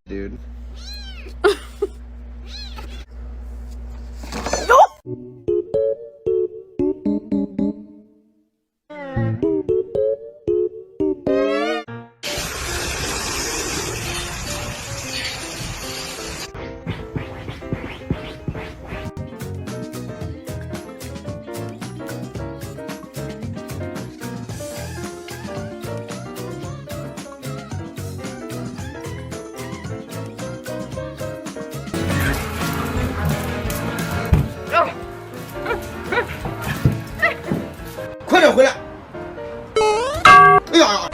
Dude.快点回来！哎呀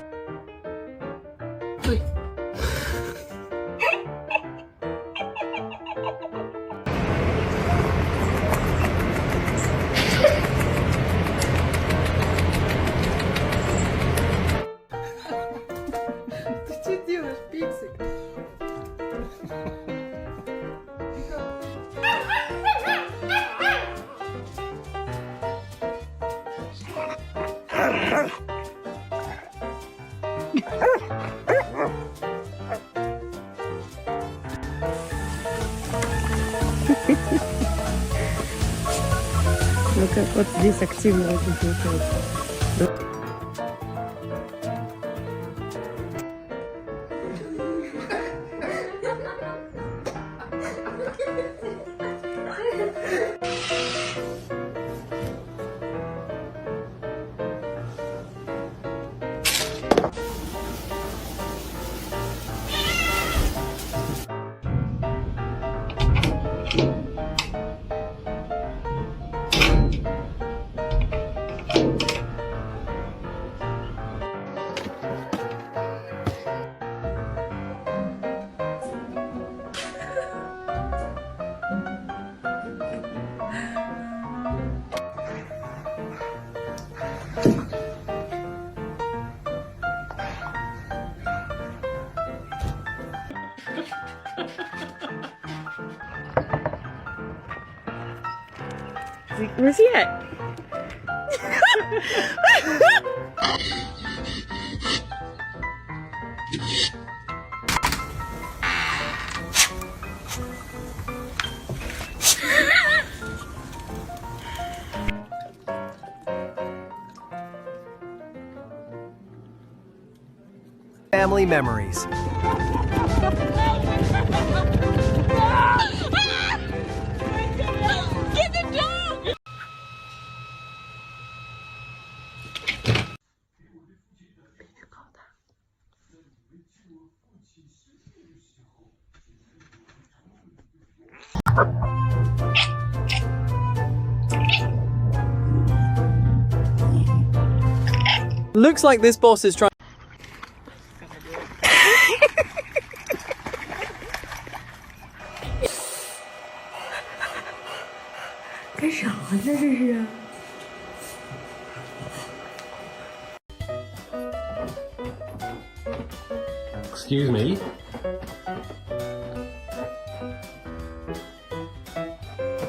！Ты что делаешь, Пиксик? Ну как вот здесь активно очень получается. Where's he at? Family memories. Get the dog! Looks like this boss is trying. Excuse me.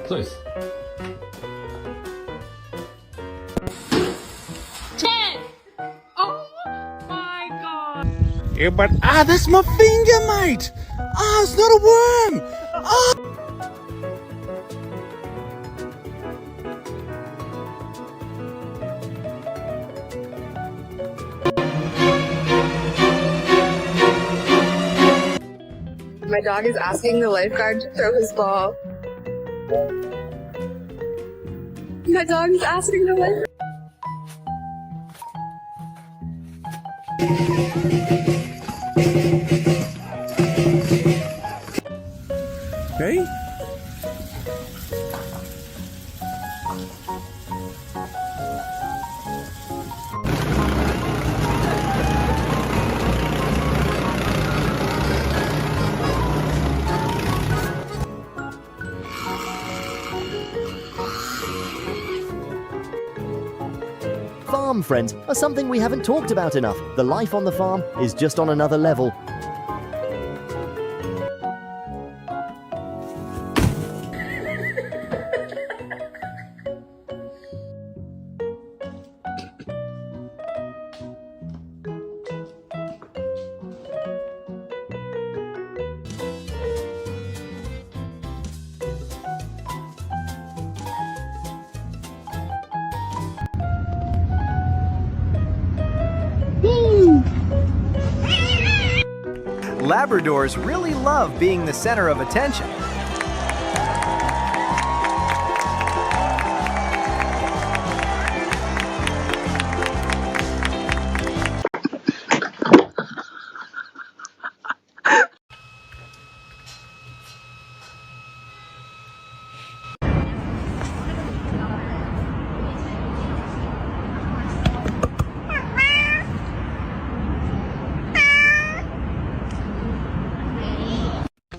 Please. 10! Oh my god! Yeah, but that's my finger, mate. It's not a worm. My dog is asking the lifeguard to throw his ball. My dog is asking the lifeguard. Hey? Farm friends are something we haven't talked about enough. The life on the farm is just on another level. Labradors really love being the center of attention.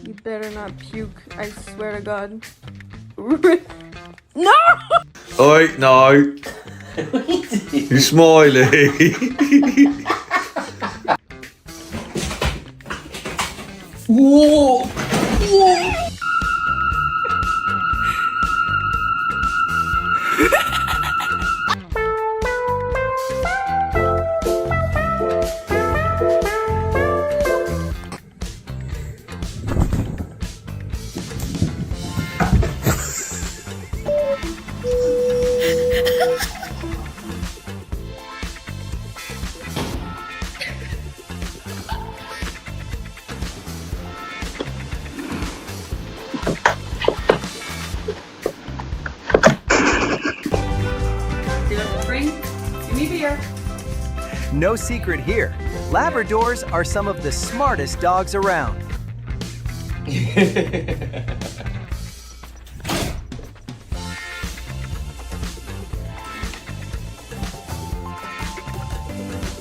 You better not puke, I swear to God. No! Oi, no. You're smiley. Whoa. Whoa. No secret here. Labradors are some of the smartest dogs around.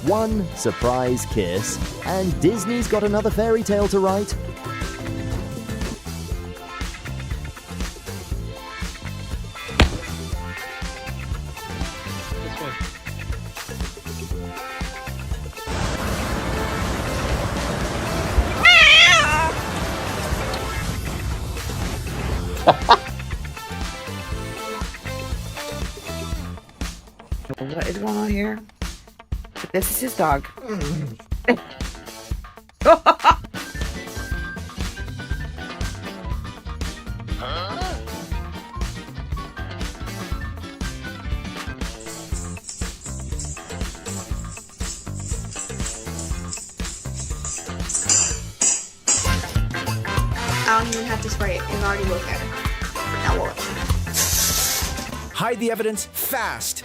One surprise kiss, and Disney's got another fairy tale to write. What is going on here? This is his dog. I don't even have to spray it. It already looks better. Now watch. Hide the evidence fast.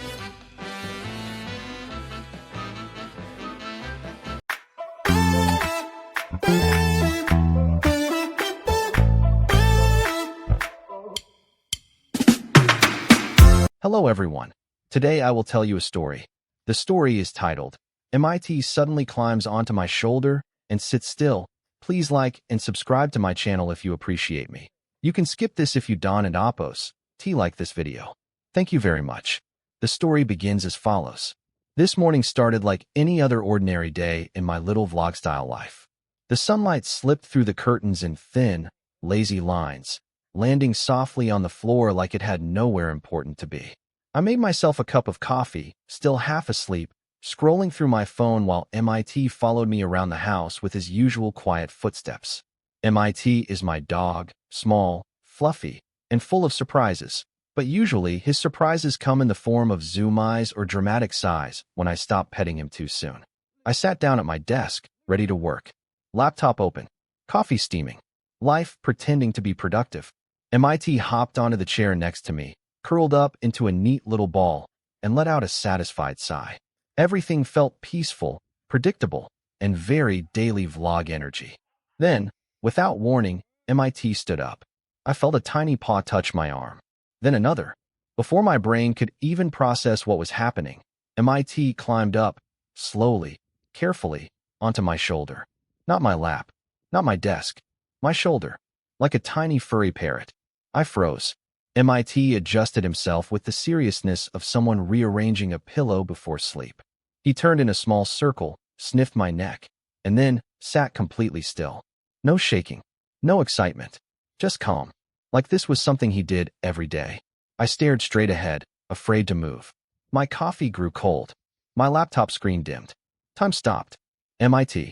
Hello everyone. Today I will tell you a story. The story is titled, MIT Suddenly Climbs Onto My Shoulder and Sits Still. Please like and subscribe to my channel if you appreciate me. You can skip this if you don't and oppose. Like this video. Thank you very much. The story begins as follows. This morning started like any other ordinary day in my little vlog-style life. The sunlight slipped through the curtains in thin, lazy lines, landing softly on the floor like it had nowhere important to be. I made myself a cup of coffee, still half asleep, scrolling through my phone while MIT followed me around the house with his usual quiet footsteps. MIT is my dog, small, fluffy, and full of surprises, but usually his surprises come in the form of zoom eyes or dramatic sighs when I stop petting him too soon. I sat down at my desk, ready to work. Laptop open, coffee steaming, life pretending to be productive. MIT hopped onto the chair next to me, curled up into a neat little ball, and let out a satisfied sigh. Everything felt peaceful, predictable, and very daily vlog energy. Then, without warning, MIT stood up. I felt a tiny paw touch my arm. Then another. Before my brain could even process what was happening, MIT climbed up, slowly, carefully, onto my shoulder. Not my lap, not my desk, my shoulder, like a tiny furry parrot. I froze. MIT adjusted himself with the seriousness of someone rearranging a pillow before sleep. He turned in a small circle, sniffed my neck, and then sat completely still. No shaking, no excitement, just calm, like this was something he did every day. I stared straight ahead, afraid to move. My coffee grew cold. My laptop screen dimmed. Time stopped. MIT.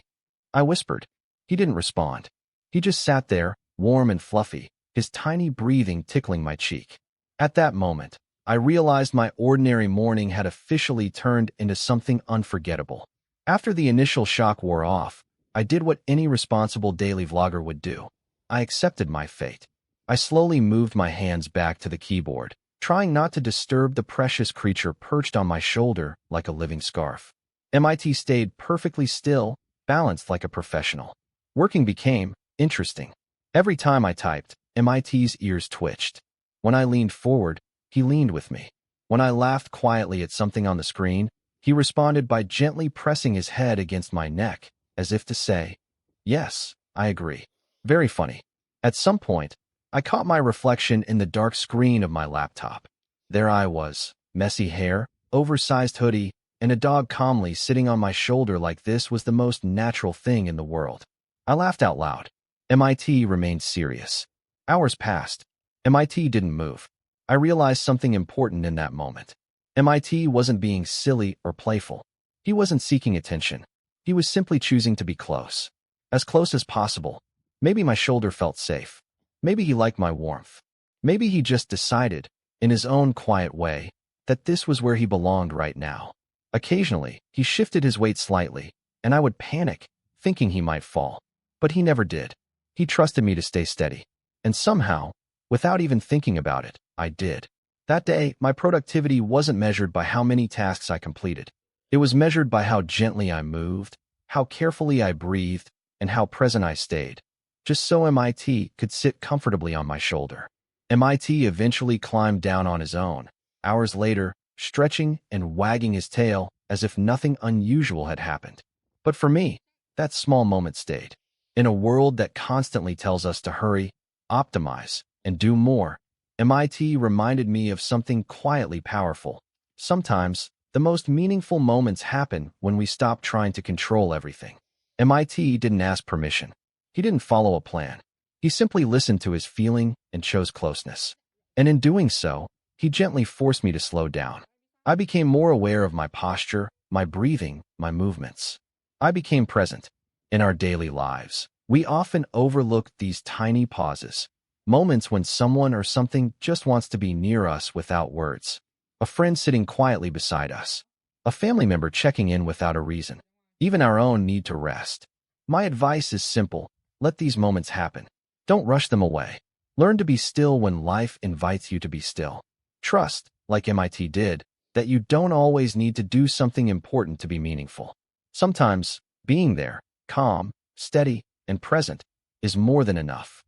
I whispered. He didn't respond. He just sat there, warm and fluffy, his tiny breathing tickling my cheek. At that moment, I realized my ordinary morning had officially turned into something unforgettable. After the initial shock wore off, I did what any responsible daily vlogger would do. I accepted my fate. I slowly moved my hands back to the keyboard, trying not to disturb the precious creature perched on my shoulder like a living scarf. MIT stayed perfectly still, balanced like a professional. Working became interesting. Every time I typed, MIT's ears twitched. When I leaned forward, he leaned with me. When I laughed quietly at something on the screen, he responded by gently pressing his head against my neck, as if to say, "Yes, I agree." Very funny. At some point, I caught my reflection in the dark screen of my laptop. There I was, messy hair, oversized hoodie, and a dog calmly sitting on my shoulder like this was the most natural thing in the world. I laughed out loud. MIT remained serious. Hours passed. MIT didn't move. I realized something important in that moment. MIT wasn't being silly or playful. He wasn't seeking attention. He was simply choosing to be close. As close as possible. Maybe my shoulder felt safe. Maybe he liked my warmth. Maybe he just decided, in his own quiet way, that this was where he belonged right now. Occasionally, he shifted his weight slightly, and I would panic, thinking he might fall. But he never did. He trusted me to stay steady. And somehow, without even thinking about it, I did. That day, my productivity wasn't measured by how many tasks I completed. It was measured by how gently I moved, how carefully I breathed, and how present I stayed. Just so MIT could sit comfortably on my shoulder. MIT eventually climbed down on his own, hours later, stretching and wagging his tail as if nothing unusual had happened. But for me, that small moment stayed. In a world that constantly tells us to hurry, optimize, and do more, MIT reminded me of something quietly powerful. Sometimes, the most meaningful moments happen when we stop trying to control everything. MIT didn't ask permission. He didn't follow a plan. He simply listened to his feeling and chose closeness. And in doing so, he gently forced me to slow down. I became more aware of my posture, my breathing, my movements. I became present. In our daily lives, we often overlook these tiny pauses, moments when someone or something just wants to be near us without words. A friend sitting quietly beside us. A family member checking in without a reason. Even our own need to rest. My advice is simple. Let these moments happen. Don't rush them away. Learn to be still when life invites you to be still. Trust, like MIT did, that you don't always need to do something important to be meaningful. Sometimes, being there, calm, steady, and present, is more than enough.